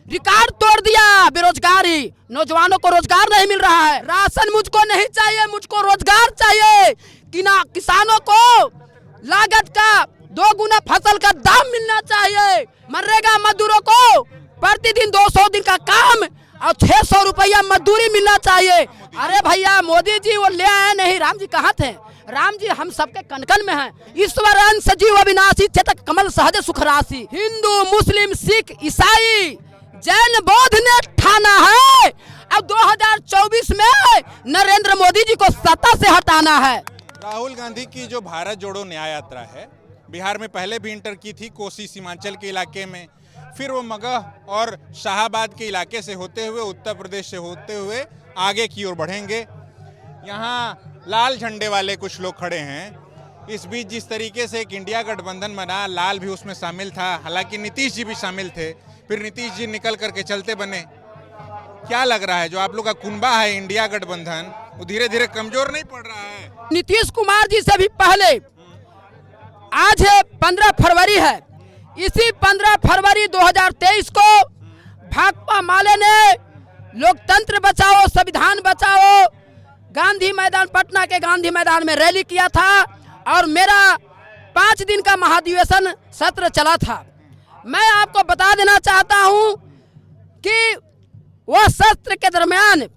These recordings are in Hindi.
रिकॉर्ड तोड़ दिया बेरोजगारी, नौजवानों को रोजगार नहीं मिल रहा है। राशन मुझको नहीं चाहिए, मुझको रोजगार चाहिए। किसानों को लागत का 2 गुना फसल का दाम मिलना चाहिए। मनरेगा मजदूरों को प्रतिदिन 200 दिन का काम और 600 रुपया मजदूरी मिलना चाहिए। अरे भैया मोदी जी वो ले आए नहीं, राम जी कहाँ थे? राम जी हम सबके कनकन में हैं। ईश्वर अंश सजीव अविनाशी चेतक कमल सहज सुख राशि। हिंदू मुस्लिम सिख ईसाई जैन बौद्ध ने ठाना है अब 2024 में नरेंद्र मोदी जी को सत्ता से हटाना है। राहुल गांधी की जो भारत जोड़ो न्याय यात्रा है, बिहार में पहले भी इंटर की थी, कोसी सीमांचल के इलाके में, फिर वो मगह और शाहाबाद के इलाके से होते हुए उत्तर प्रदेश से होते हुए आगे की ओर बढ़ेंगे। यहाँ लाल झंडे वाले कुछ लोग खड़े हैं। इस बीच जिस तरीके से एक इंडिया गठबंधन बना, लाल भी उसमें शामिल था, हालांकि नीतीश जी भी शामिल थे, फिर नीतीश जी निकल करके चलते बने। क्या लग रहा है जो आप लोग का कुनबा है इंडिया गठबंधन, वो धीरे धीरे कमजोर नहीं पड़ रहा है? नीतीश कुमार जी से भी पहले आज 15 फरवरी है, इसी 15 फरवरी 2023 को भाकपा माले ने लोकतंत्र बचाओ संविधान बचाओ गांधी मैदान, पटना के गांधी मैदान में रैली किया था और मेरा 5 दिन का महाधिवेशन सत्र चला था। मैं आपको बता देना चाहता हूं कि वह सत्र के दरमियान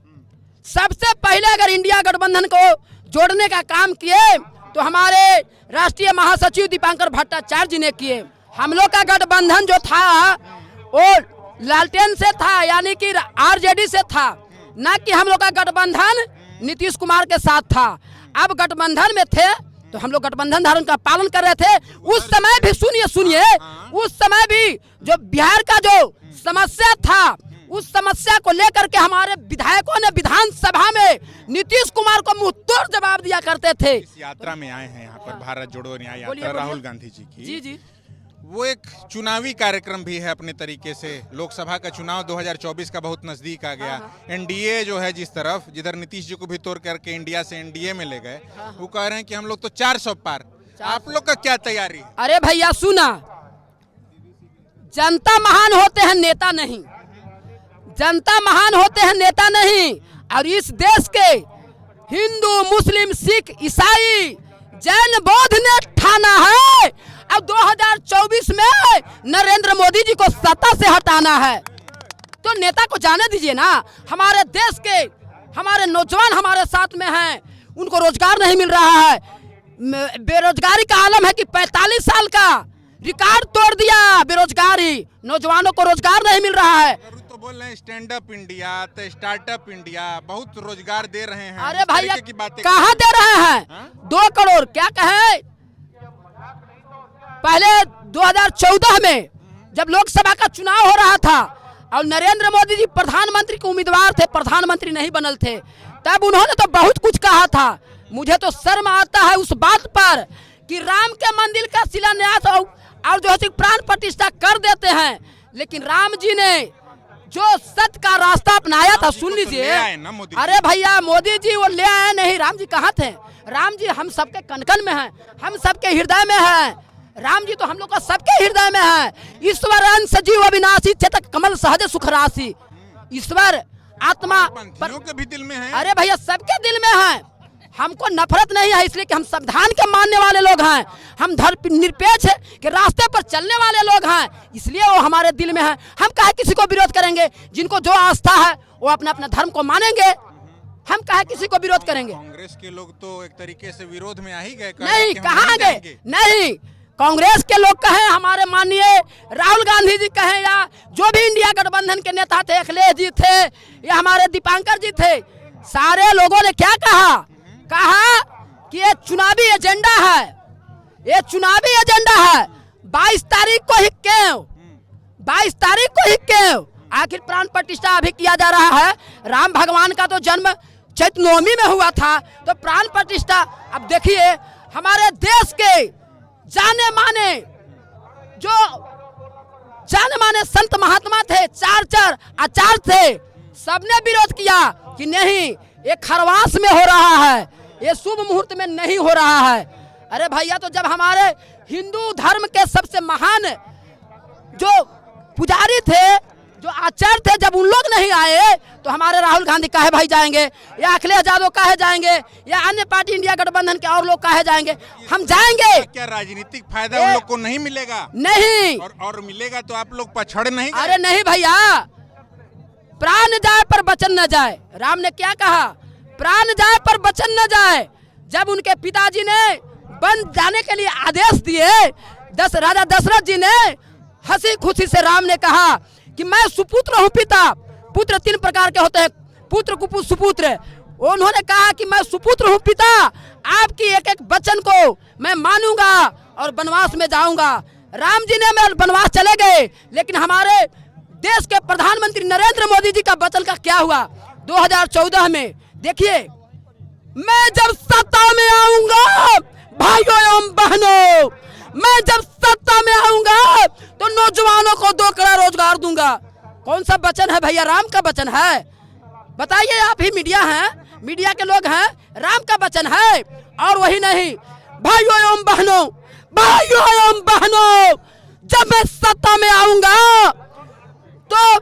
सबसे पहले अगर इंडिया गठबंधन को जोड़ने का काम किए तो हमारे राष्ट्रीय महासचिव दीपांकर भट्टाचार्य जी ने किए। हम लोग का गठबंधन जो था वो लालटेन से था, यानी कि आरजेडी से था, ना कि हम लोग का गठबंधन नीतीश कुमार के साथ था। अब गठबंधन में थे तो हम लोग गठबंधन धारण का पालन कर रहे थे। उस समय भी सुनिए उस समय भी जो बिहार का जो समस्या था, उस समस्या को लेकर के हमारे विधायकों ने विधानसभा में नीतीश कुमार को मुंहतोड़ जवाब दिया करते थे। इस यात्रा में आए हैं यहाँ पर भारत जोड़ो न्याय यात्रा राहुल गांधी जी की। जी वो एक चुनावी कार्यक्रम भी है अपने तरीके से। लोकसभा का चुनाव 2024 का बहुत नजदीक आ गया। एनडीए जो है जिस तरफ, जिधर नीतीश जी को भी तोड़ करके इंडिया से एनडीए में ले गए, वो कह रहे हैं कि हम लोग तो 400 पार। आप लोग का क्या तैयारी है? अरे भैया सुना, जनता महान होते हैं नेता नहीं, जनता महान होते हैं नेता नहीं। और इस देश के हिंदू मुस्लिम सिख ईसाई जैन बौद्ध ने ठाना है अब 2024 में नरेंद्र मोदी जी को सत्ता से हटाना है। तो नेता को जाने दीजिए ना। हमारे देश के हमारे नौजवान हमारे साथ में हैं, उनको रोजगार नहीं मिल रहा है। बेरोजगारी का आलम है कि 45 साल का रिकॉर्ड तोड़ दिया बेरोजगारी, नौजवानों को रोजगार नहीं मिल रहा है। तो बोल रहे हैं स्टैंड अप इंडिया, तो स्टार्टअप इंडिया बहुत रोजगार दे रहे हैं। अरे भैया कहाँ दे रहे हैं? 2 करोड़ क्या कहे? पहले 2014 में जब लोकसभा का चुनाव हो रहा था और नरेंद्र मोदी जी प्रधानमंत्री के उम्मीदवार थे, प्रधानमंत्री नहीं बनल थे, तब उन्होंने तो बहुत कुछ कहा था। मुझे तो शर्म आता है उस बात पर कि राम के मंदिर का शिलान्यास और जो है प्राण प्रतिष्ठा कर देते हैं, लेकिन राम जी ने जो सत्य का रास्ता अपनाया था, सुन लीजिए। अरे भैया मोदी जी वो ले आए नहीं, राम जी कहाँ थे? राम जी हम सबके कनकन में हैं, हम सबके हृदय में हैं। राम जी तो हम लोग का सबके हृदय में है। ईश्वर अंश सजीव अविनाशी चेतक कमल सहज सुख राशि। ईश्वर आत्मा के भी दिल में है। अरे भैया सबके दिल में है। हमको नफरत नहीं है, इसलिए कि हम संविधान के मानने वाले लोग हैं, हम धर्म निरपेक्ष के रास्ते पर चलने वाले लोग हैं, इसलिए वो हमारे दिल में है। हम काहे किसी को विरोध करेंगे? जिनको जो आस्था है वो अपना अपना धर्म को मानेंगे, हम काहे किसी को विरोध करेंगे? कांग्रेस के लोग तो एक तरीके से विरोध में आ ही गए। नहीं, कहाँ गए? नहीं, कांग्रेस के लोग कहें, हमारे माननीय राहुल गांधी जी कहें, या जो भी इंडिया गठबंधन के नेता थे, अखिलेश जी थे या हमारे दीपांकर जी थे, सारे लोगों ने क्या कहा कि ये चुनावी एजेंडा है, ये चुनावी एजेंडा है। 22 तारीख को ही क्यों? 22 तारीख को ही क्यों? आखिर प्राण प्रतिष्ठा अभी किया जा रहा है। राम भगवान का तो जन्म चैत्र नवमी में हुआ था, तो प्राण प्रतिष्ठा। अब देखिए हमारे देश के जाने माने संत महात्मा थे, 4 आचार्य थे, सबने विरोध किया कि नहीं, ये खरवास में हो रहा है, ये शुभ मुहूर्त में नहीं हो रहा है। अरे भैया तो जब हमारे हिंदू धर्म के सबसे महान जो पुजारी थे, जो आचार्य थे, जब उन लोग नहीं आए तो हमारे राहुल गांधी काहे भाई जाएंगे, या अखिलेश यादव काहे जाएंगे, या अन्य पार्टी इंडिया गठबंधन के और लोग काहे जाएंगे? हम जाएंगे। क्या राजनीतिक फायदा उन लोग को नहीं मिलेगा? नहीं। और मिलेगा तो आप लोग पछड़ नहीं गए? अरे नहीं भैया, प्राण जाए पर वचन न जाए। राम ने क्या कहा? प्राण जाए पर वचन न जाए। जब उनके पिताजी ने वन जाने के लिए आदेश दिए, राजा दशरथ जी ने हंसी खुशी से राम ने कहा कि मैं सुपुत्र हूँ पिता। पुत्र 3 प्रकार के होते हैं, पुत्र कुपुत्र सुपुत्र। उन्होंने कहा कि मैं सुपुत्र हूँ पिता, आपकी एक एक वचन को मैं मानूंगा और वनवास में जाऊंगा। राम जी ने वनवास चले गए, लेकिन हमारे देश के प्रधानमंत्री नरेंद्र मोदी जी का वचन का क्या हुआ? 2014 में देखिए, मैं जब सत्ता में आऊंगा भाइयों एवं बहनों, मैं जब सत्ता में आऊंगा तो नौजवानों को 2 करोड़ रोजगार दूंगा। कौन सा वचन है भैया? राम का वचन है। बताइए, आप ही मीडिया हैं, मीडिया के लोग हैं, राम का वचन है। और वही नहीं, भाइयों एवं बहनों, भाइयों एवं बहनों, जब मैं सत्ता में आऊंगा तो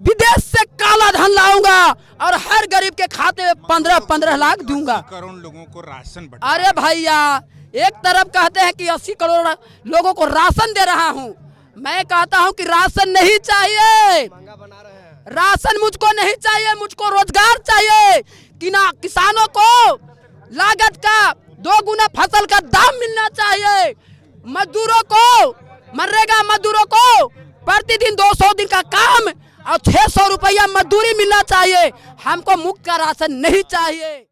विदेश से काला धन लाऊंगा और हर गरीब के खाते में 15-15 लाख दूंगा। 80 करोड़ लोगों को राशन बंटा। अरे भैया, एक तरफ कहते हैं कि 80 करोड़ लोगों को राशन दे रहा हूं, मैं कहता हूं कि राशन नहीं चाहिए, राशन मुझको नहीं चाहिए, मुझको रोजगार चाहिए। किसानों को लागत का 2 गुना फसल का दाम मिलना चाहिए। मजदूरों को, मनरेगा मजदूरों को प्रतिदिन 200 दिन का काम और 600 रुपया मजदूरी मिलना चाहिए। हमको मुफ्त का राशन नहीं चाहिए।